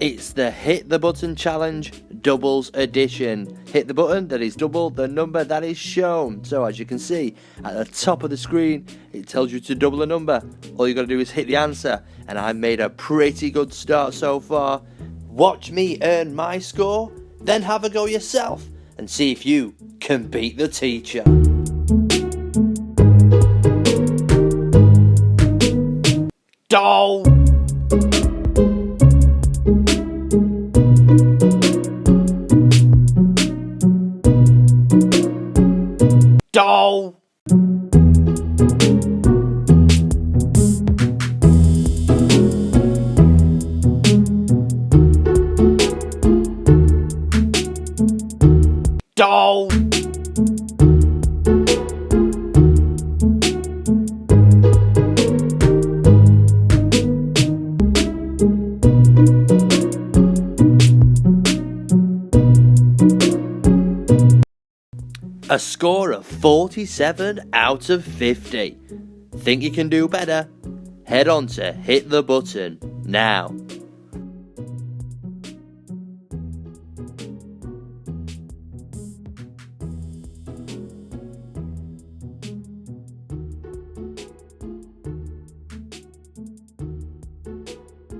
It's the Hit the Button Challenge Doubles Edition. Hit the button that is double the number that is shown. So as you can see at the top of the screen, it tells you to double a number. All you got to do is hit the answer, and I made a pretty good start so far. Watch me earn my score, then have a go yourself and see if you can beat the teacher. Doll! Doll! Doll! A score of 47 out of 50. Think you can do better? Head on to Hit the Button now.